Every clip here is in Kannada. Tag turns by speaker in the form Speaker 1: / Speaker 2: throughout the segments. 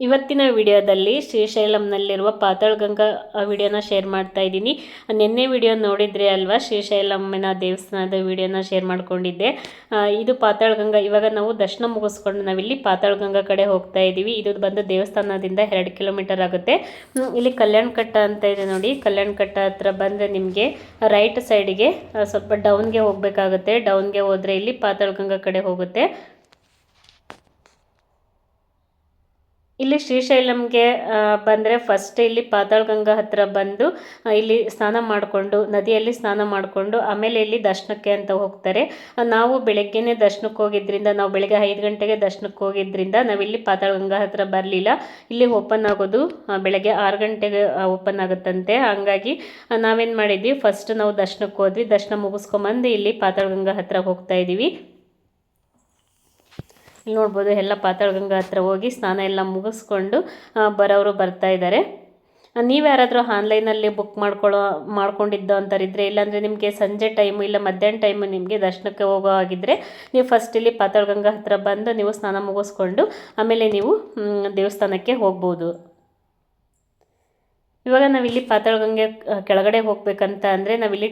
Speaker 1: ಇವತ್ತಿನ ವಿಡಿಯೋದಲ್ಲಿ ಶ್ರೀಶೈಲಂನಲ್ಲಿರುವ ಪಾತಾಳಗಂಗಾ ವಿಡಿಯೋನ ಶೇರ್ ಮಾಡ್ತಾ ಇದ್ದೀನಿ. ನಿನ್ನೆ ವಿಡಿಯೋ ನೋಡಿದ್ರೆ ಅಲ್ವಾ, ಶ್ರೀಶೈಲಂನ ದೇವಸ್ಥಾನದ ವಿಡಿಯೋನ ಶೇರ್ ಮಾಡ್ಕೊಂಡಿದ್ದೆ. ಇದು ಪಾತಾಳಗಂಗಾ. ಇವಾಗ ನಾವು ದರ್ಶನ ಮುಗಿಸ್ಕೊಂಡು ನಾವಿಲ್ಲಿ ಪಾತಾಳಗಂಗಾ ಕಡೆ ಹೋಗ್ತಾ ಇದ್ದೀವಿ. ಇದು ಬಂದು ದೇವಸ್ಥಾನದಿಂದ 2 ಕಿಲೋಮೀಟರ್ ಆಗುತ್ತೆ. ಇಲ್ಲಿ ಕಲ್ಯಾಣ ಕಟ್ಟ ಅಂತ ಇದೆ ನೋಡಿ. ಕಲ್ಯಾಣ ಕಟ್ಟ ಹತ್ರ ಬಂದರೆ ನಿಮಗೆ ರೈಟ್ ಸೈಡಿಗೆ ಸ್ವಲ್ಪ ಡೌನ್ಗೆ ಹೋಗಬೇಕಾಗುತ್ತೆ. ಡೌನ್ಗೆ ಹೋದರೆ ಇಲ್ಲಿ ಪಾತಾಳಗಂಗಾ ಕಡೆ ಹೋಗುತ್ತೆ. ಇಲ್ಲಿ ಶ್ರೀಶೈಲಂಗೆ ಬಂದರೆ ಫಸ್ಟ್ ಇಲ್ಲಿ ಪಾತಾಳಗಂಗಾ ಹತ್ರ ಬಂದು ಇಲ್ಲಿ ಸ್ನಾನ ಮಾಡಿಕೊಂಡು, ನದಿಯಲ್ಲಿ ಸ್ನಾನ ಮಾಡಿಕೊಂಡು ಆಮೇಲೆ ಇಲ್ಲಿ ದರ್ಶನಕ್ಕೆ ಅಂತ ಹೋಗ್ತಾರೆ. ನಾವು ಬೆಳಗ್ಗೆನೇ ದರ್ಶನಕ್ಕೆ ಹೋಗಿದ್ದರಿಂದ, ನಾವು ಬೆಳಗ್ಗೆ 5 ಗಂಟೆಗೆ ದರ್ಶನಕ್ಕೆ ಹೋಗಿದ್ದರಿಂದ ನಾವಿಲ್ಲಿ ಪಾತಾಳಗಂಗಾ ಹತ್ರ ಬರಲಿಲ್ಲ. ಇಲ್ಲಿ ಓಪನ್ ಆಗೋದು ಬೆಳಗ್ಗೆ 6 ಗಂಟೆಗೆ ಓಪನ್ ಆಗುತ್ತಂತೆ. ಹಾಗಾಗಿ ನಾವೇನು ಮಾಡಿದ್ವಿ, ಫಸ್ಟ್ ನಾವು ದರ್ಶನಕ್ಕೆ ಹೋದ್ವಿ. ದರ್ಶನ ಮುಗಿಸ್ಕೊಂಬಂದು ಇಲ್ಲಿ ಪಾತಾಳಗಂಗಾ ಹತ್ರ ಹೋಗ್ತಾ ಇದ್ದೀವಿ. ಇಲ್ಲಿ ನೋಡ್ಬೋದು, ಎಲ್ಲ ಪಾತಾಳಗಂಗಾ ಹತ್ರ ಹೋಗಿ ಸ್ನಾನ ಎಲ್ಲ ಮುಗಿಸ್ಕೊಂಡು ಬರೋರು ಬರ್ತಾ ಇದ್ದಾರೆ. ನೀವು ಯಾರಾದರೂ ಆನ್ಲೈನಲ್ಲಿ ಬುಕ್ ಮಾಡ್ಕೊಂಡಿದ್ದು ಅಂತಾರಿದ್ರೆ, ಇಲ್ಲಾಂದರೆ ನಿಮಗೆ ಸಂಜೆ ಟೈಮು ಇಲ್ಲ ಮಧ್ಯಾಹ್ನ ಟೈಮು ನಿಮಗೆ ದರ್ಶನಕ್ಕೆ ಹೋಗೋ ಆಗಿದ್ದರೆ ನೀವು ಫಸ್ಟ್ ಇಲ್ಲಿ ಪಾತಾಳಗಂಗಾ ಹತ್ರ ಬಂದು ನೀವು ಸ್ನಾನ ಮುಗಿಸ್ಕೊಂಡು ಆಮೇಲೆ ನೀವು ದೇವಸ್ಥಾನಕ್ಕೆ ಹೋಗ್ಬೋದು. ಇವಾಗ ನಾವಿಲ್ಲಿ ಪಾತಾಳಗಂಗೆ ಕೆಳಗಡೆ ಹೋಗ್ಬೇಕಂತ ಅಂದರೆ ನಾವಿಲ್ಲಿ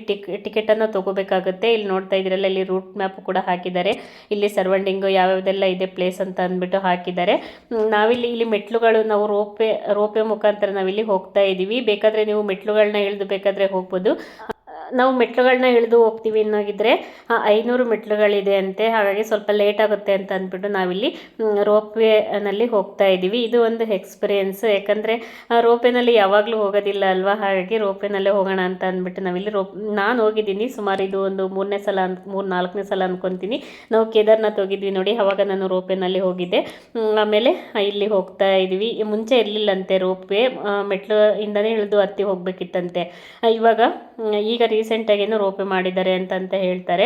Speaker 1: ಟಿಕೆಟನ್ನು ತೊಗೋಬೇಕಾಗುತ್ತೆ. ಇಲ್ಲಿ ನೋಡ್ತಾ ಇದ್ದೀರಲ್ಲ, ಇಲ್ಲಿ ರೂಟ್ ಮ್ಯಾಪ್ ಕೂಡ ಹಾಕಿದ್ದಾರೆ. ಇಲ್ಲಿ ಸರ್ವಂಡಿಂಗು ಯಾವ್ಯಾವುದೆಲ್ಲ ಇದೆ ಪ್ಲೇಸ್ ಅಂತ ಅಂದ್ಬಿಟ್ಟು ಹಾಕಿದ್ದಾರೆ. ಇಲ್ಲಿ ಮೆಟ್ಲುಗಳು, ನಾವು ರೋಪೆ ಮುಖಾಂತರ ನಾವಿಲ್ಲಿ ಹೋಗ್ತಾ ಇದ್ದೀವಿ. ಬೇಕಾದರೆ ನೀವು ಮೆಟ್ಲುಗಳನ್ನ ಇಳಿದು ಬೇಕಾದರೆ ಹೋಗ್ಬೋದು. ನಾವು ಮೆಟ್ಲುಗಳನ್ನ ಇಳಿದು ಹೋಗ್ತೀವಿ ಅನ್ನೋಗಿದ್ರೆ 500 ಮೆಟ್ಲುಗಳಿದೆ ಅಂತೆ. ಹಾಗಾಗಿ ಸ್ವಲ್ಪ ಲೇಟ್ ಆಗುತ್ತೆ ಅಂತ ಅಂದ್ಬಿಟ್ಟು ನಾವಿಲ್ಲಿ ರೋಪ್ವೇನಲ್ಲಿ ಹೋಗ್ತಾ ಇದ್ದೀವಿ. ಇದು ಒಂದು ಎಕ್ಸ್ಪೀರಿಯೆನ್ಸ್. ಯಾಕಂದರೆ ರೋಪ್ವೇನಲ್ಲಿ ಯಾವಾಗಲೂ ಹೋಗೋದಿಲ್ಲ ಅಲ್ವಾ, ಹಾಗಾಗಿ ರೋಪ್ವೇನಲ್ಲೇ ಹೋಗೋಣ ಅಂತ ಅಂದ್ಬಿಟ್ಟು ನಾವಿಲ್ಲಿ ನಾನು ಹೋಗಿದ್ದೀನಿ ಸುಮಾರು, ಇದು ಒಂದು 3ನೇ ಸಲ 4ನೇ ಸಲ ಅಂದ್ಕೊತೀನಿ. ನಾವು ಕೇದಾರ್ನಾಥ್ ಹೋಗಿದ್ವಿ ನೋಡಿ, ಆವಾಗ ನಾನು ರೋಪ್ವೇನಲ್ಲಿ ಹೋಗಿದ್ದೆ. ಆಮೇಲೆ ಇಲ್ಲಿ ಹೋಗ್ತಾ ಇದ್ದೀವಿ. ಮುಂಚೆ ಇರಲಿಲ್ಲಂತೆ ರೋಪ್ವೇ, ಮೆಟ್ಲು ಇಂದನೇ ಇಳಿದು ಹತ್ತಿ ಹೋಗಬೇಕಿತ್ತಂತೆ. ಈಗ ರೀಸೆಂಟಾಗೇನು ರೋಪೆ ಮಾಡಿದ್ದಾರೆ ಅಂತ ಹೇಳ್ತಾರೆ.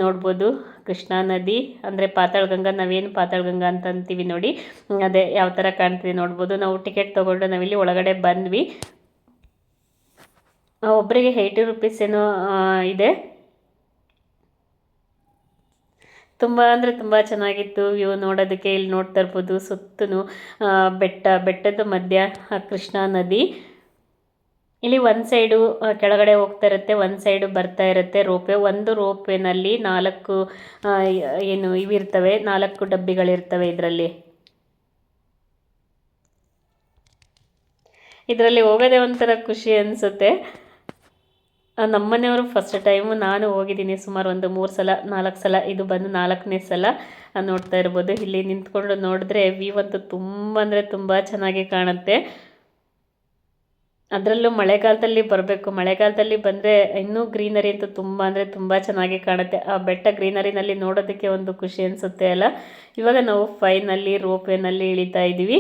Speaker 1: ನೋಡ್ಬೋದು ಕೃಷ್ಣಾ ನದಿ ಅಂದರೆ ಪಾತಾಳಗಂಗಾ, ನಾವೇನು ಪಾತಾಳಗಂಗಾ ಅಂತ ಅಂತೀವಿ ನೋಡಿ, ಅದೇ ಯಾವ ಥರ ಕಾಣ್ತೀವಿ ನೋಡ್ಬೋದು. ನಾವು ಟಿಕೆಟ್ ತೊಗೊಂಡು ನಾವಿಲ್ಲಿ ಒಳಗಡೆ ಬಂದ್ವಿ. ಒಬ್ಬರಿಗೆ 80 ರೂಪೀಸ್ ಏನೋ ಇದೆ. ತುಂಬ ಅಂದರೆ ತುಂಬ ಚೆನ್ನಾಗಿತ್ತು ವ್ಯೂ ನೋಡೋದಕ್ಕೆ. ಇಲ್ಲಿ ನೋಡ್ತಾ ಇರ್ಬೋದು ಸುತ್ತಲೂ ಬೆಟ್ಟದ ಮಧ್ಯ ಕೃಷ್ಣಾ ನದಿ. ಇಲ್ಲಿ ಒಂದು ಸೈಡು ಕೆಳಗಡೆ ಹೋಗ್ತಾ ಇರುತ್ತೆ, ಒಂದು ಸೈಡು ಬರ್ತಾ ಇರುತ್ತೆ ರೋಪೆ. ಒಂದು ರೋಪೆನಲ್ಲಿ 4 ಇವಿರ್ತವೆ, 4 ಡಬ್ಬಿಗಳಿರ್ತವೆ. ಇದರಲ್ಲಿ ಹೋಗೋದೇ ಒಂಥರ ಖುಷಿ ಅನಿಸುತ್ತೆ. ನಮ್ಮನೆಯವರು ಫಸ್ಟ್ ಟೈಮು, ನಾನು ಹೋಗಿದ್ದೀನಿ ಸುಮಾರು ಒಂದು 3 ಸಲ 4 ಸಲ, ಇದು ಬಂದು 4ನೇ ಸಲ. ನೋಡ್ತಾ ಇರ್ಬೋದು, ಇಲ್ಲಿ ನಿಂತ್ಕೊಂಡು ನೋಡಿದ್ರೆ ವ್ಯೂ ಅಂತೂ ತುಂಬ ಅಂದರೆ ತುಂಬ ಚೆನ್ನಾಗಿ ಕಾಣುತ್ತೆ. ಅದರಲ್ಲೂ ಮಳೆಗಾಲದಲ್ಲಿ ಬರಬೇಕು. ಮಳೆಗಾಲದಲ್ಲಿ ಬಂದರೆ ಇನ್ನೂ ಗ್ರೀನರಿ ಅಂತೂ ತುಂಬ ಅಂದರೆ ತುಂಬ ಚೆನ್ನಾಗಿ ಕಾಣುತ್ತೆ. ಆ ಬೆಟ್ಟ ಗ್ರೀನರಿನಲ್ಲಿ ನೋಡೋದಕ್ಕೆ ಒಂದು ಖುಷಿ ಅನಿಸುತ್ತೆ ಅಲ್ಲ. ಇವಾಗ ನಾವು ಫೈನಲ್ಲಿ ರೋಪ್ವೇನಲ್ಲಿ ಇಳಿತಾ ಇದ್ದೀವಿ.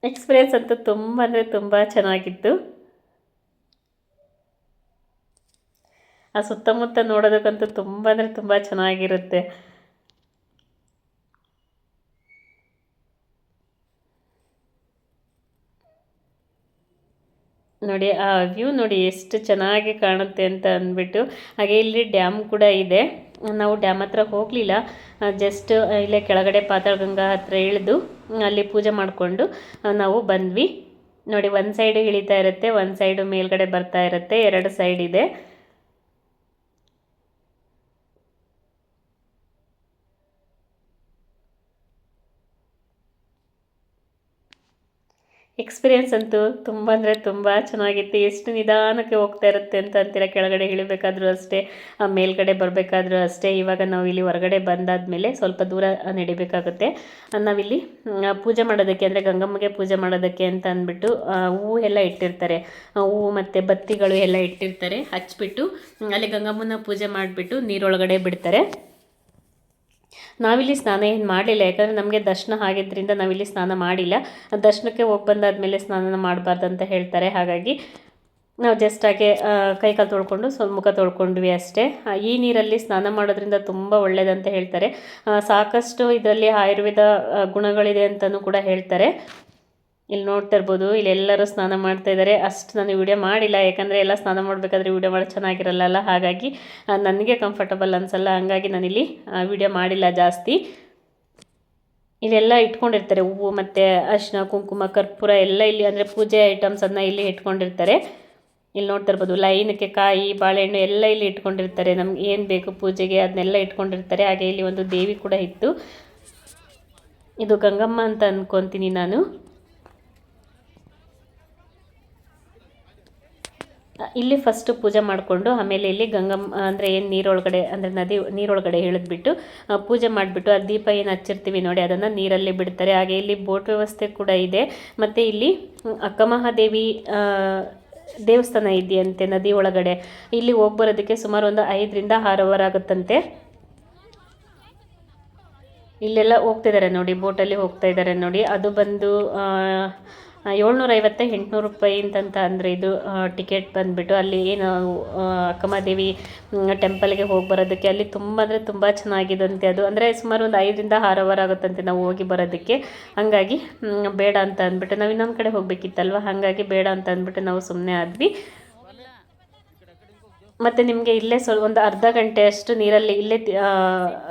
Speaker 1: ಎಕ್ಸ್ಪೀರಿಯೆನ್ಸ್ ಅಂತೂ ತುಂಬ ಅಂದರೆ ತುಂಬ ಚೆನ್ನಾಗಿತ್ತು. ಆ ಸುತ್ತಮುತ್ತ ನೋಡೋದಕ್ಕಂತೂ ತುಂಬ ಅಂದರೆ ತುಂಬ ಚೆನ್ನಾಗಿರುತ್ತೆ. ನೋಡಿ ಆ ವ್ಯೂ ನೋಡಿ ಎಷ್ಟು ಚೆನ್ನಾಗಿ ಕಾಣುತ್ತೆ ಅಂತ ಅಂದ್ಬಿಟ್ಟು. ಹಾಗೆ ಇಲ್ಲಿ ಡ್ಯಾಮ್ ಕೂಡ ಇದೆ. ನಾವು ಡ್ಯಾಮ್ ಹತ್ರ ಹೋಗಲಿಲ್ಲ, ಜಸ್ಟ್ ಇಲ್ಲೇ ಕೆಳಗಡೆ ಪಾತಾಳಗಂಗಾ ಹತ್ರ ಇಳಿದು ಅಲ್ಲಿ ಪೂಜೆ ಮಾಡಿಕೊಂಡು ನಾವು ಬಂದ್ವಿ. ನೋಡಿ, ಒಂದು ಸೈಡು ಇಳಿತಾ ಇರುತ್ತೆ, ಒಂದು ಸೈಡು ಮೇಲ್ಗಡೆ ಬರ್ತಾ ಇರುತ್ತೆ, 2 ಸೈಡ್ ಇದೆ. ಎಕ್ಸ್ಪೀರಿಯೆನ್ಸ್ ಅಂತೂ ತುಂಬ ಅಂದರೆ ತುಂಬ ಚೆನ್ನಾಗಿತ್ತು. ಎಷ್ಟು ನಿಧಾನಕ್ಕೆ ಹೋಗ್ತಾ ಇರುತ್ತೆ ಅಂತ ಅಂತೀರ. ಕೆಳಗಡೆ ಇಳಿಬೇಕಾದ್ರೂ ಅಷ್ಟೇ, ಮೇಲ್ಗಡೆ ಬರಬೇಕಾದ್ರೂ ಅಷ್ಟೇ. ಇವಾಗ ನಾವು ಇಲ್ಲಿ ಹೊರಗಡೆ ಬಂದಾದಮೇಲೆ ಸ್ವಲ್ಪ ದೂರ ನಡಿಬೇಕಾಗುತ್ತೆ. ನಾವಿಲ್ಲಿ ಪೂಜೆ ಮಾಡೋದಕ್ಕೆ, ಅಂದರೆ ಗಂಗಮ್ಮಗೆ ಪೂಜೆ ಮಾಡೋದಕ್ಕೆ ಅಂತ ಅಂದ್ಬಿಟ್ಟು ಹೂವು ಎಲ್ಲ ಇಟ್ಟಿರ್ತಾರೆ. ಹೂವು ಮತ್ತು ಬತ್ತಿಗಳು ಎಲ್ಲ ಇಟ್ಟಿರ್ತಾರೆ. ಹಚ್ಬಿಟ್ಟು ಅಲ್ಲಿ ಗಂಗಮ್ಮನ ಪೂಜೆ ಮಾಡಿಬಿಟ್ಟು ನೀರೊಳಗಡೆ ಬಿಡ್ತಾರೆ. ನಾವಿಲ್ಲಿ ಸ್ನಾನ ಏನು ಮಾಡಲಿಲ್ಲ, ಯಾಕಂದರೆ ನಮಗೆ ದರ್ಶನ ಆಗಿದ್ದರಿಂದ ನಾವಿಲ್ಲಿ ಸ್ನಾನ ಮಾಡಿಲ್ಲ. ದರ್ಶನಕ್ಕೆ ಹೋಗಿ ಬಂದಾದಮೇಲೆ ಸ್ನಾನ ಮಾಡಬಾರ್ದು ಅಂತ ಹೇಳ್ತಾರೆ. ಹಾಗಾಗಿ ನಾವು ಜಸ್ಟ್ ಹಾಗೆ ಕೈಕಾಲು ತೊಳ್ಕೊಂಡು ಸ್ವಲ್ಪ ಮುಖ ತೊಳ್ಕೊಂಡ್ವಿ ಅಷ್ಟೇ. ಈ ನೀರಲ್ಲಿ ಸ್ನಾನ ಮಾಡೋದ್ರಿಂದ ತುಂಬ ಒಳ್ಳೆಯದಂತ ಹೇಳ್ತಾರೆ. ಸಾಕಷ್ಟು ಇದರಲ್ಲಿ ಆಯುರ್ವೇದ ಗುಣಗಳಿದೆ ಅಂತಲೂ ಕೂಡ ಹೇಳ್ತಾರೆ. ಇಲ್ಲಿ ನೋಡ್ತಾ ಇರ್ಬೋದು, ಇಲ್ಲೆಲ್ಲರೂ ಸ್ನಾನ ಮಾಡ್ತಾ ಇದ್ದಾರೆ. ಅಷ್ಟು ನಾನು ವಿಡಿಯೋ ಮಾಡಿಲ್ಲ, ಯಾಕಂದರೆ ಎಲ್ಲ ಸ್ನಾನ ಮಾಡಬೇಕಾದ್ರೆ ವಿಡಿಯೋ ಮಾಡೋದು ಚೆನ್ನಾಗಿರಲ್ಲ. ಹಾಗಾಗಿ ನನಗೆ ಕಂಫರ್ಟಬಲ್ ಅನಿಸಲ್ಲ, ಹಾಗಾಗಿ ನಾನಿಲ್ಲಿ ವಿಡಿಯೋ ಮಾಡಿಲ್ಲ ಜಾಸ್ತಿ. ಇಲ್ಲೆಲ್ಲ ಇಟ್ಕೊಂಡಿರ್ತಾರೆ ಹೂವು ಮತ್ತು ಅರಿಶಿನ ಕುಂಕುಮ ಕರ್ಪೂರ ಎಲ್ಲ ಇಲ್ಲಿ ಅಂದರೆ ಪೂಜೆ ಐಟಮ್ಸನ್ನು ಇಲ್ಲಿ ಇಟ್ಕೊಂಡಿರ್ತಾರೆ. ಇಲ್ಲಿ ನೋಡ್ತಾ ಇರ್ಬೋದು ಲೈನಕ್ಕೆ ಕಾಯಿ ಬಾಳೆಹಣ್ಣು ಎಲ್ಲ ಇಲ್ಲಿ ಇಟ್ಕೊಂಡಿರ್ತಾರೆ. ನಮ್ಗೆ ಏನು ಬೇಕು ಪೂಜೆಗೆ ಅದನ್ನೆಲ್ಲ ಇಟ್ಕೊಂಡಿರ್ತಾರೆ. ಹಾಗೆ ಇಲ್ಲಿ ಒಂದು ದೇವಿ ಕೂಡ ಇತ್ತು. ಇದು ಗಂಗಮ್ಮ ಅಂತ ಅನ್ಕೊತೀನಿ ನಾನು. ಇಲ್ಲಿ ಫಸ್ಟ್ ಪೂಜೆ ಮಾಡಿಕೊಂಡು ಆಮೇಲೆ ಇಲ್ಲಿ ಗಂಗಮ್ಮ ಅಂದರೆ ಏನು ನೀರೊಳಗಡೆ ಅಂದರೆ ನದಿ ನೀರೊಳಗಡೆ ಇಳಿದ್ಬಿಟ್ಟು ಪೂಜೆ ಮಾಡಿಬಿಟ್ಟು ಆ ದೀಪ ಏನು ಹಚ್ಚಿರ್ತೀವಿ ನೋಡಿ ಅದನ್ನು ನೀರಲ್ಲಿ ಬಿಡ್ತಾರೆ. ಹಾಗೆ ಇಲ್ಲಿ ಬೋಟ್ ವ್ಯವಸ್ಥೆ ಕೂಡ ಇದೆ. ಮತ್ತು ಇಲ್ಲಿ ಅಕ್ಕಮಹಾದೇವಿ ದೇವಸ್ಥಾನ ಇದೆಯಂತೆ ನದಿ ಒಳಗಡೆ. ಇಲ್ಲಿ ಹೋಗಿ ಬರೋದಕ್ಕೆ ಸುಮಾರು ಒಂದು 5ರಿಂದ 6 ಅವರ್ ಆಗುತ್ತಂತೆ. ಇಲ್ಲೆಲ್ಲ ಹೋಗ್ತಿದ್ದಾರೆ ನೋಡಿ, ಬೋಟಲ್ಲಿ ಹೋಗ್ತಾ ಇದ್ದಾರೆ ನೋಡಿ. ಅದು ಬಂದು 750 800 ರೂಪಾಯಿ ಅಂತಂತ ಅಂದರೆ ಇದು ಟಿಕೆಟ್ ಬಂದುಬಿಟ್ಟು ಅಲ್ಲಿ ಏನು ಅಕ್ಕಮಹಾದೇವಿ ಟೆಂಪಲ್ಗೆ ಹೋಗಿ ಬರೋದಕ್ಕೆ ಅಲ್ಲಿ ತುಂಬ ಅಂದರೆ ತುಂಬ ಚೆನ್ನಾಗಿದಂತೆ. ಅದು ಅಂದರೆ ಸುಮಾರು ಒಂದು 5ರಿಂದ 6 ಅವರ್ ಆಗುತ್ತಂತೆ ನಾವು ಹೋಗಿ ಬರೋದಕ್ಕೆ. ಹಾಗಾಗಿ ಬೇಡ ಅಂತ ಅಂದ್ಬಿಟ್ಟು ನಾವು ಇನ್ನೊಂದು ಕಡೆ ಹೋಗಬೇಕಿತ್ತಲ್ವ, ಹಾಗಾಗಿ ಬೇಡ ಅಂತ ಅಂದ್ಬಿಟ್ಟು ನಾವು ಸುಮ್ಮನೆ ಆದ್ವಿ. ಮತ್ತು ನಿಮಗೆ ಇಲ್ಲೇ ಒಂದು ಅರ್ಧ ಗಂಟೆಯಷ್ಟು ನೀರಲ್ಲಿ ಇಲ್ಲೇ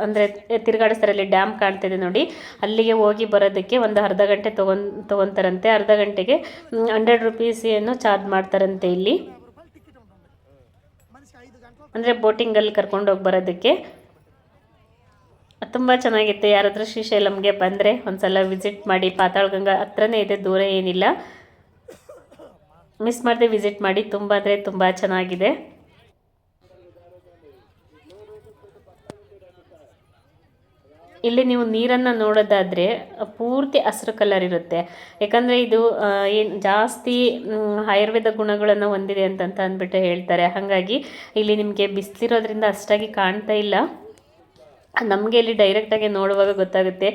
Speaker 1: ಅಂದರೆ ತಿರುಗಾಡಿಸ್ತಾರೆ. ಅಲ್ಲಿ ಡ್ಯಾಮ್ ಕಾಣ್ತಿದೆ ನೋಡಿ, ಅಲ್ಲಿಗೆ ಹೋಗಿ ಬರೋದಕ್ಕೆ ಒಂದು ಅರ್ಧ ಗಂಟೆ ತೊಗೊತಾರಂತೆ. ಅರ್ಧ ಗಂಟೆಗೆ 100 ರೂಪೀಸ್ ಏನು ಚಾರ್ಜ್ ಮಾಡ್ತಾರಂತೆ ಇಲ್ಲಿ, ಅಂದರೆ ಬೋಟಿಂಗಲ್ಲಿ ಕರ್ಕೊಂಡೋಗಿ ಬರೋದಕ್ಕೆ. ತುಂಬ ಚೆನ್ನಾಗಿತ್ತು. ಯಾರಾದರೂ ಶ್ರೀಶೈಲಂಗೆ ಬಂದರೆ ಒಂದು ಸಲ ವಿಸಿಟ್ ಮಾಡಿ. ಪಾತಾಳಗಂಗಾ ಹತ್ರನೇ ಇದೆ, ದೂರ ಏನಿಲ್ಲ. ಮಿಸ್ ಮಾಡದೆ ವಿಸಿಟ್ ಮಾಡಿ, ತುಂಬ ಅಂದರೆ ತುಂಬ ಚೆನ್ನಾಗಿದೆ. ಇಲ್ಲಿ ನೀವು ನೀರನ್ನು ನೋಡೋದಾದರೆ ಪೂರ್ತಿ ಹಸಿರು ಕಲರ್ ಇರುತ್ತೆ. ಯಾಕಂದರೆ ಇದು ಏನು ಜಾಸ್ತಿ ಆಯುರ್ವೇದ ಗುಣಗಳನ್ನು ಹೊಂದಿದೆ ಅಂತಂತ ಅಂದ್ಬಿಟ್ಟು ಹೇಳ್ತಾರೆ. ಹಾಗಾಗಿ ಇಲ್ಲಿ ನಿಮಗೆ ಬಿಸಿಲಿರೋದ್ರಿಂದ ಅಷ್ಟಾಗಿ ಕಾಣ್ತಾ ಇಲ್ಲ. ನಮಗೆ ಇಲ್ಲಿ ಡೈರೆಕ್ಟಾಗಿ ನೋಡುವಾಗ ಗೊತ್ತಾಗುತ್ತೆ,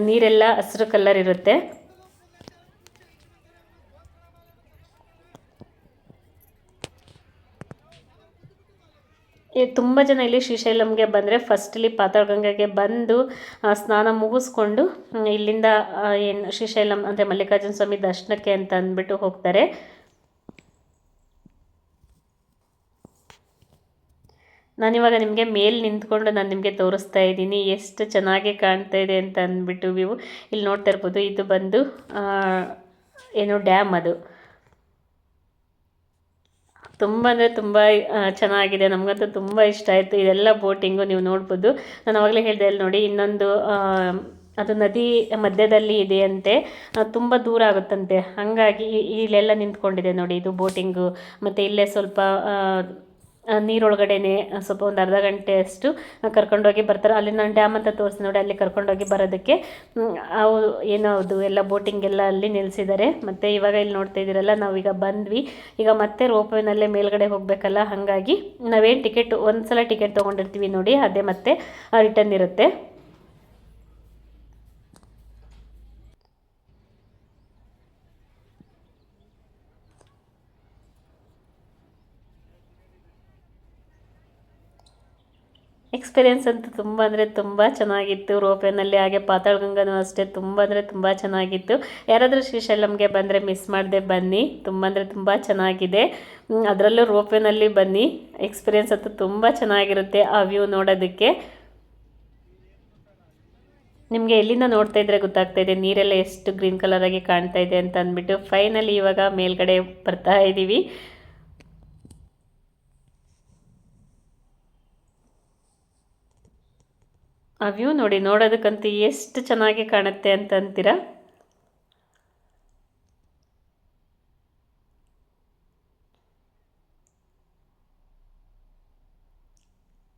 Speaker 1: ನೀರೆಲ್ಲ ಹಸಿರು ಕಲರ್ ಇರುತ್ತೆ. ತುಂಬ ಜನ ಇಲ್ಲಿ ಶ್ರೀಶೈಲಂಗೆ ಬಂದರೆ ಫಸ್ಟಲ್ಲಿ ಪಾತಾಳಗಂಗೆಗೆ ಬಂದು ಸ್ನಾನ ಮುಗಿಸ್ಕೊಂಡು ಇಲ್ಲಿಂದ ಏನು ಶ್ರೀಶೈಲಂ ಅಂದರೆ ಮಲ್ಲಿಕಾರ್ಜುನ ಸ್ವಾಮಿ ದರ್ಶನಕ್ಕೆ ಅಂತ ಅಂದ್ಬಿಟ್ಟು ಹೋಗ್ತಾರೆ. ನಾನಿವಾಗ ನಿಮಗೆ ಮೇಲೆ ನಿಂತ್ಕೊಂಡು ನಾನು ನಿಮಗೆ ತೋರಿಸ್ತಾ ಇದ್ದೀನಿ ಎಷ್ಟು ಚೆನ್ನಾಗಿ ಕಾಣ್ತಾ ಇದೆ ಅಂತ ಅಂದ್ಬಿಟ್ಟು ವ್ಯೂ. ಇಲ್ಲಿ ನೋಡ್ತಾ ಇರ್ಬೋದು, ಇದು ಬಂದು ಏನು ಡ್ಯಾಮ್. ಅದು ತುಂಬ ಅಂದರೆ ತುಂಬ ಚೆನ್ನಾಗಿದೆ. ನಮಗಂತೂ ತುಂಬ ಇಷ್ಟ ಆಯಿತು. ಇದೆಲ್ಲ ಬೋಟಿಂಗು ನೀವು ನೋಡ್ಬೋದು. ನಾನು ಆವಾಗಲೇ ಹೇಳಿದೆ ಅಲ್ಲಿ ನೋಡಿ, ಇನ್ನೊಂದು ಅದು ನದಿ ಮಧ್ಯದಲ್ಲಿ ಇದೆಯಂತೆ, ತುಂಬ ದೂರ ಆಗುತ್ತಂತೆ. ಹಾಗಾಗಿ ಇಲ್ಲೆಲ್ಲ ನಿಂತ್ಕೊಂಡಿದೆ ನೋಡಿ, ಇದು ಬೋಟಿಂಗು. ಮತ್ತು ಇಲ್ಲೇ ಸ್ವಲ್ಪ ನೀರೊಳಗಡೆನೆ ಸ್ವಲ್ಪ ಒಂದು ಅರ್ಧ ಗಂಟೆಯಷ್ಟು ಕರ್ಕೊಂಡೋಗಿ ಬರ್ತಾರೆ. ಅಲ್ಲಿ ನಾನು ಡ್ಯಾಮ್ ಅಂತ ತೋರಿಸ್ತೀನಿ ನೋಡಿ, ಅಲ್ಲಿ ಕರ್ಕೊಂಡೋಗಿ ಬರೋದಕ್ಕೆ ಅವು ಏನದು ಎಲ್ಲ ಬೋಟಿಂಗ್ ಎಲ್ಲ ಅಲ್ಲಿ ನಿಲ್ಲಿಸಿದ್ದಾರೆ. ಮತ್ತು ಇವಾಗ ಇಲ್ಲಿ ನೋಡ್ತಾ ಇದ್ದೀರಲ್ಲ, ನಾವೀಗ ಬಂದ್ವಿ. ಈಗ ಮತ್ತೆ ರೋಪ್ವೇನಲ್ಲೇ ಮೇಲ್ಗಡೆ ಹೋಗಬೇಕಲ್ಲ, ಹಾಗಾಗಿ ನಾವೇನು ಟಿಕೆಟ್ ಒಂದು ಸಲ ಟಿಕೆಟ್ ತೊಗೊಂಡಿರ್ತೀವಿ ನೋಡಿ, ಅದೇ ಮತ್ತೆ ರಿಟರ್ನ್ ಇರುತ್ತೆ. ಎಕ್ಸ್ಪೀರಿಯೆನ್ಸ್ ಅಂತೂ ತುಂಬ ಅಂದರೆ ತುಂಬ ಚೆನ್ನಾಗಿತ್ತು ರೋಪ್ವೇನಲ್ಲಿ. ಹಾಗೆ ಪಾತಾಳಗಂಗನೂ ಅಷ್ಟೇ, ತುಂಬ ಅಂದರೆ ತುಂಬ ಚೆನ್ನಾಗಿತ್ತು. ಯಾರಾದರೂ ಶ್ರೀಶೈಲಂಗೆ ಬಂದರೆ ಮಿಸ್ ಮಾಡದೆ ಬನ್ನಿ, ತುಂಬ ಅಂದರೆ ತುಂಬ ಚೆನ್ನಾಗಿದೆ. ಅದರಲ್ಲೂ ರೋಪ್ವೇನಲ್ಲಿ ಬನ್ನಿ, ಎಕ್ಸ್ಪೀರಿಯೆನ್ಸ್ ಅಂತೂ ತುಂಬ ಚೆನ್ನಾಗಿರುತ್ತೆ ಆ ವ್ಯೂ ನೋಡೋದಕ್ಕೆ. ನಿಮಗೆ ಎಲ್ಲಿಂದ ನೋಡ್ತಾ ಇದ್ರೆ ಗೊತ್ತಾಗ್ತಾ ಇದೆ ನೀರೆಲ್ಲ ಎಷ್ಟು ಗ್ರೀನ್ ಕಲರಾಗಿ ಕಾಣ್ತಾ ಇದೆ ಅಂತ ಅಂದ್ಬಿಟ್ಟು. ಫೈನಲಿ ಇವಾಗ ಮೇಲ್ಗಡೆ ಬರ್ತಾ ಇದ್ದೀವಿ. ಆ ವ್ಯೂ ನೋಡಿ, ನೋಡೋದಕ್ಕಂತೂ ಎಷ್ಟು ಚೆನ್ನಾಗಿ ಕಾಣುತ್ತೆ ಅಂತ ಅಂತೀರಾ.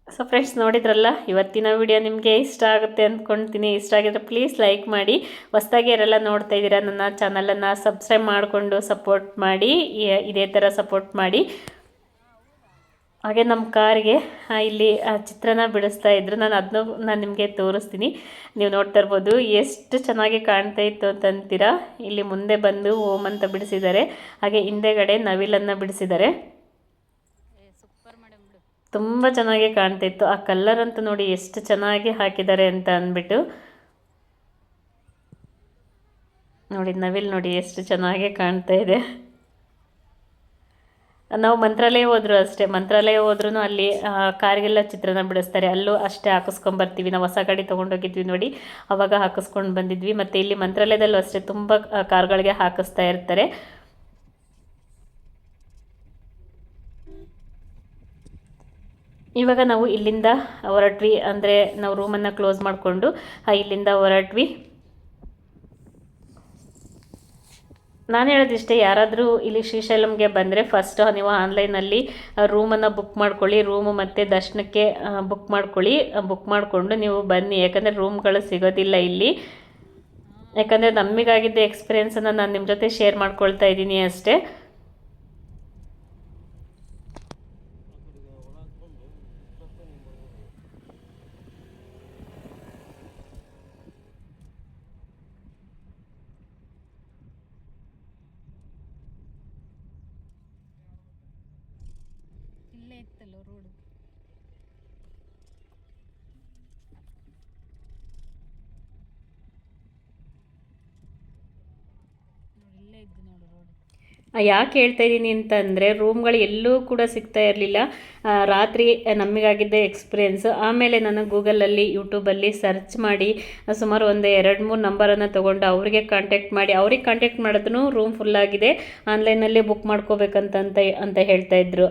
Speaker 1: ಸೊ ಫ್ರೆಂಡ್ಸ್, ನೋಡಿದ್ರಲ್ಲ, ಇವತ್ತಿನ ವಿಡಿಯೋ ನಿಮಗೆ ಇಷ್ಟ ಆಗುತ್ತೆ ಅಂದ್ಕೊಳ್ತೀನಿ. ಇಷ್ಟ ಆಗಿದ್ರೆ ಪ್ಲೀಸ್ ಲೈಕ್ ಮಾಡಿ. ಹೊಸ್ದಾಗಿ ಯಾರೆಲ್ಲ ನೋಡ್ತಾ ಇದ್ದೀರಾ ನನ್ನ ಚಾನಲನ್ನು ಸಬ್ಸ್ಕ್ರೈಬ್ ಮಾಡಿಕೊಂಡು ಸಪೋರ್ಟ್ ಮಾಡಿ, ಇದೇ ಥರ ಸಪೋರ್ಟ್ ಮಾಡಿ. ಹಾಗೆ ನಮ್ಮ ಕಾರಿಗೆ ಇಲ್ಲಿ ಚಿತ್ರನ ಬಿಡಿಸ್ತಾ ಇದ್ರು, ನಾನು ನಿಮಗೆ ತೋರಿಸ್ತೀನಿ. ನೀವು ನೋಡ್ತಾ ಇರ್ಬೋದು ಎಷ್ಟು ಚೆನ್ನಾಗಿ ಕಾಣ್ತಾ ಇತ್ತು ಅಂತಂತೀರಾ. ಇಲ್ಲಿ ಮುಂದೆ ಬಂದು ಓಂ ಅಂತ ಬಿಡಿಸಿದ್ದಾರೆ, ಹಾಗೆ ಹಿಂದೆಗಡೆ ನವಿಲನ್ನು ಬಿಡಿಸಿದ್ದಾರೆ. ತುಂಬ ಚೆನ್ನಾಗಿ ಕಾಣ್ತಾ ಇತ್ತು. ಆ ಕಲರ್ ಅಂತೂ ನೋಡಿ ಎಷ್ಟು ಚೆನ್ನಾಗಿ ಹಾಕಿದ್ದಾರೆ ಅಂತ ಅಂದ್ಬಿಟ್ಟು. ನೋಡಿ ನವಿಲ್ ನೋಡಿ ಎಷ್ಟು ಚೆನ್ನಾಗಿ ಕಾಣ್ತಾ ಇದೆ. ನಾವು ಮಂತ್ರಾಲಯ ಹೋದ್ರು ಅಷ್ಟೇ, ಮಂತ್ರಾಲಯ ಹೋದ್ರೂ ಅಲ್ಲಿ ಕಾರಿಗೆಲ್ಲ ಚಿತ್ರನ ಬಿಡಿಸ್ತಾರೆ, ಅಲ್ಲೂ ಅಷ್ಟೇ ಹಾಕಿಸ್ಕೊಂಬರ್ತೀವಿ. ನಾವು ಹೊಸ ಗಾಡಿ ತೊಗೊಂಡೋಗಿದ್ವಿ ನೋಡಿ, ಅವಾಗ ಹಾಕಿಸ್ಕೊಂಡು ಬಂದಿದ್ವಿ. ಮತ್ತು ಇಲ್ಲಿ ಮಂತ್ರಾಲಯದಲ್ಲೂ ಅಷ್ಟೇ ತುಂಬ ಕಾರ್ಗಳಿಗೆ ಹಾಕಿಸ್ತಾ ಇರ್ತಾರೆ. ಇವಾಗ ನಾವು ಇಲ್ಲಿಂದ ಹೊರಟ್ವಿ, ಅಂದರೆ ನಾವು ರೂಮನ್ನು ಕ್ಲೋಸ್ ಮಾಡಿಕೊಂಡು ಇಲ್ಲಿಂದ ಹೊರಟ್ವಿ. ನಾನು ಹೇಳೋದಿಷ್ಟೇ, ಯಾರಾದರೂ ಇಲ್ಲಿ ಶ್ರೀಶೈಲಂಗೆ ಬಂದರೆ ಫಸ್ಟ್ ನೀವು ಆನ್ಲೈನಲ್ಲಿ ರೂಮನ್ನು ಬುಕ್ ಮಾಡ್ಕೊಳ್ಳಿ, ರೂಮು ಮತ್ತು ದರ್ಶನಕ್ಕೆ ಬುಕ್ ಮಾಡ್ಕೊಳ್ಳಿ. ಬುಕ್ ಮಾಡಿಕೊಂಡು ನೀವು ಬನ್ನಿ, ಯಾಕಂದರೆ ರೂಮ್ಗಳು ಸಿಗೋದಿಲ್ಲ ಇಲ್ಲಿ. ಯಾಕಂದರೆ ನಮಗಾಗಿದ್ದ ಎಕ್ಸ್ಪೀರಿಯೆನ್ಸನ್ನು ನಾನು ನಿಮ್ಮ ಜೊತೆ ಶೇರ್ ಮಾಡ್ಕೊಳ್ತಾ ಇದ್ದೀನಿ ಅಷ್ಟೇ. ಇಲ್ಲೇ ಇತ್ತಲ್ಲ ರೋಡು. ಇಲ್ಲೇ ಇದ್ದು ನೋಡು ರೋಡು. ಯಾಕೆ ಹೇಳ್ತಾ ಇದ್ದೀನಿ ಅಂತಂದರೆ, ರೂಮ್ಗಳು ಎಲ್ಲೂ ಕೂಡ ಸಿಗ್ತಾ ಇರಲಿಲ್ಲ ರಾತ್ರಿ. ನಮಗಾಗಿದ್ದ ಎಕ್ಸ್ಪೀರಿಯೆನ್ಸ್. ಆಮೇಲೆ ನಾನು ಗೂಗಲಲ್ಲಿ ಯೂಟ್ಯೂಬಲ್ಲಿ ಸರ್ಚ್ ಮಾಡಿ ಸುಮಾರು ಒಂದು 2-3 ನಂಬರನ್ನು ತೊಗೊಂಡು ಅವ್ರಿಗೆ ಕಾಂಟ್ಯಾಕ್ಟ್ ಮಾಡಿದ್ರೂ ರೂಮ್ ಫುಲ್ಲಾಗಿದೆ, ಆನ್ಲೈನಲ್ಲಿ ಬುಕ್ ಮಾಡ್ಕೋಬೇಕಂತ ಹೇಳ್ತಾಯಿದ್ರು.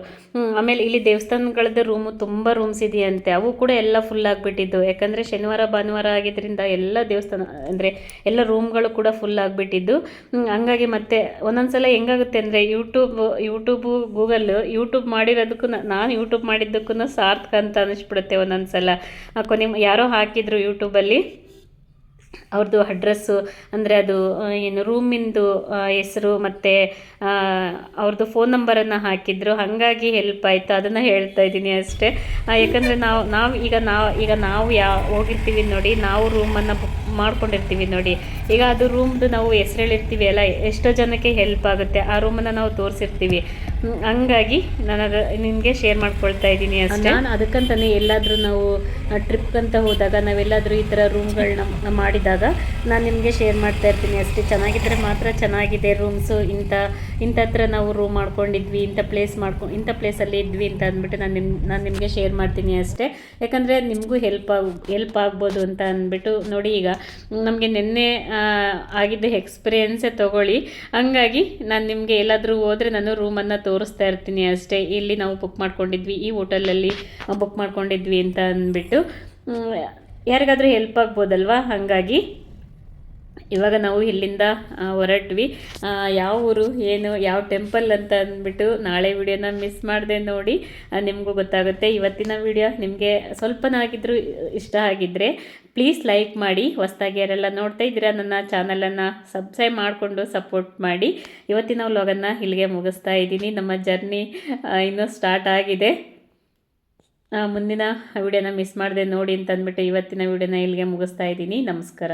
Speaker 1: ಆಮೇಲೆ ಇಲ್ಲಿ ದೇವಸ್ಥಾನಗಳದ್ದು ತುಂಬ ರೂಮ್ಸ್ ಇದೆಯಂತೆ, ಅವು ಕೂಡ ಎಲ್ಲ ಫುಲ್ ಆಗಿಬಿಟ್ಟಿದ್ದು. ಯಾಕಂದರೆ ಶನಿವಾರ ಭಾನುವಾರ ಆಗಿದ್ದರಿಂದ ಎಲ್ಲ ದೇವಸ್ಥಾನ ಅಂದರೆ ಎಲ್ಲ ರೂಮ್ಗಳು ಕೂಡ ಫುಲ್ ಆಗಿಬಿಟ್ಟಿದ್ದು. ಹಂಗಾಗಿ ಮತ್ತೆ ಒಂದೊಂದು ಸಲ ಹೆಂಗಾಗುತ್ತೆ ಅಂದರೆ, ಯೂಟ್ಯೂಬು ಯೂಟ್ಯೂಬ್ ಮಾಡಿರೋದಕ್ಕೂ ನಾನು ಯೂಟ್ಯೂಬ್ ಮಾಡಿದ್ದಕ್ಕೂ ಸಾರ್ಥಕ ಅಂತ ಅನ್ನಿಸ್ಬಿಡುತ್ತೆ ಒಂದೊಂದು ಸಲ. ಯಾರೋ ಹಾಕಿದ್ರು ಯೂಟ್ಯೂಬಲ್ಲಿ ಅವ್ರದ್ದು ಅಡ್ರೆಸ್ಸು, ಅಂದರೆ ಅದು ಏನು ರೂಮಿಂದು ಹೆಸರು ಮತ್ತು ಅವ್ರದ್ದು ಫೋನ್ ನಂಬರನ್ನು ಹಾಕಿದ್ರು. ಹಾಗಾಗಿ ಹೆಲ್ಪ್ ಆಯಿತು, ಅದನ್ನು ಹೇಳ್ತಾ ಇದ್ದೀನಿ ಅಷ್ಟೇ. ಯಾಕಂದರೆ ನಾವು ಹೋಗಿರ್ತೀವಿ ನೋಡಿ, ನಾವು ರೂಮನ್ನು ಬುಕ್ ಮಾಡ್ಕೊಂಡಿರ್ತೀವಿ ನೋಡಿ, ಈಗ ಅದು ರೂಮ್ದು ನಾವು ಹೆಸರು ಹೇಳಿರ್ತೀವಿ ಅಲ್ಲ, ಎಷ್ಟೋ ಜನಕ್ಕೆ ಹೆಲ್ಪ್ ಆಗುತ್ತೆ, ಆ ರೂಮನ್ನು ನಾವು ತೋರಿಸಿರ್ತೀವಿ. ಹಂಗಾಗಿ ನಾನು ನಿಮಗೆ ಶೇರ್ ಮಾಡ್ಕೊಳ್ತಾ ಇದ್ದೀನಿ ಅಷ್ಟೇ. ನಾನು ಅದಕ್ಕಂತಲೇ ಎಲ್ಲಾದರೂ ನಾವು ಟ್ರಿಪ್ಗಂತ ಹೋದಾಗ, ನಾವೆಲ್ಲಾದರೂ ಈ ಥರ ರೂಮ್ಗಳನ್ನ ಮಾಡಿದಾಗ ನಾನು ನಿಮಗೆ ಶೇರ್ ಮಾಡ್ತಾ ಇರ್ತೀನಿ ಅಷ್ಟೇ. ಚೆನ್ನಾಗಿದ್ದರೆ ಮಾತ್ರ ಚೆನ್ನಾಗಿದೆ ರೂಮ್ಸು, ಇಂಥ ಹತ್ರ ನಾವು ರೂಮ್ ಮಾಡ್ಕೊಂಡಿದ್ವಿ, ಇಂಥ ಪ್ಲೇಸಲ್ಲಿ ಇದ್ವಿ ಅಂತ ಅಂದ್ಬಿಟ್ಟು ನಾನು ನಿಮಗೆ ಶೇರ್ ಮಾಡ್ತೀನಿ ಅಷ್ಟೇ. ಯಾಕಂದರೆ ನಿಮಗೂ ಹೆಲ್ಪ್ ಆಗ್ಬೋದು ಅಂತ ಅಂದ್ಬಿಟ್ಟು. ನೋಡಿ, ಈಗ ನಮಗೆ ನಿನ್ನೆ ಆಗಿದ್ದ ಎಕ್ಸ್ಪೀರಿಯೆನ್ಸೇ ತೊಗೊಳ್ಳಿ. ಹಂಗಾಗಿ ನಾನು ನಿಮಗೆ ಎಲ್ಲಾದರೂ ಹೋದರೆ ನಾನು ರೂಮನ್ನು ತೋರಿಸ್ತಾ ಇರ್ತೀನಿ ಅಷ್ಟೇ. ಇಲ್ಲಿ ನಾವು ಬುಕ್ ಮಾಡ್ಕೊಂಡಿದ್ವಿ, ಈ ಹೋಟೆಲಲ್ಲಿ ಬುಕ್ ಮಾಡ್ಕೊಂಡಿದ್ವಿ ಅಂತ ಅಂದ್ಬಿಟ್ಟು ಯಾರಿಗಾದರೂ ಹೆಲ್ಪ್ ಆಗ್ಬೋದಲ್ವಾ. ಹಾಗಾಗಿ ಇವಾಗ ನಾವು ಇಲ್ಲಿಂದ ಹೊರಟ್ವಿ. ಯಾವ ಊರು ಏನು ಯಾವ ಟೆಂಪಲ್ ಅಂತ ಅಂದ್ಬಿಟ್ಟು ನಾಳೆ ವಿಡಿಯೋನ ಮಿಸ್ ಮಾಡದೆ ನೋಡಿ, ನಿಮಗೂ ಗೊತ್ತಾಗುತ್ತೆ. ಇವತ್ತಿನ ವಿಡಿಯೋ ನಿಮಗೆ ಸ್ವಲ್ಪನಾಗಿದ್ದರೂ ಇಷ್ಟ ಆಗಿದ್ದರೆ ಪ್ಲೀಸ್ ಲೈಕ್ ಮಾಡಿ. ಹೊಸದಾಗಿ ಯಾರೆಲ್ಲ ನೋಡ್ತಾ ಇದ್ದೀರಾ ನನ್ನ ಚಾನಲನ್ನು ಸಬ್ಸ್ಕ್ರೈಬ್ ಮಾಡಿಕೊಂಡು ಸಪೋರ್ಟ್ ಮಾಡಿ. ಇವತ್ತಿನ ವ್ಲಾಗನ್ನು ಇಲ್ಲಿಗೆ ಮುಗಿಸ್ತಾ ಇದ್ದೀನಿ. ನಮ್ಮ ಜರ್ನಿ ಇನ್ನೂ ಸ್ಟಾರ್ಟ್ ಆಗಿದೆ. ಮುಂದಿನ ವಿಡಿಯೋನ ಮಿಸ್ ಮಾಡದೆ ನೋಡಿ ಅಂತ ಅಂದ್ಬಿಟ್ಟು ಇವತ್ತಿನ ವಿಡಿಯೋನ ಇಲ್ಲಿಗೆ ಮುಗಿಸ್ತಾ ಇದ್ದೀನಿ. ನಮಸ್ಕಾರ.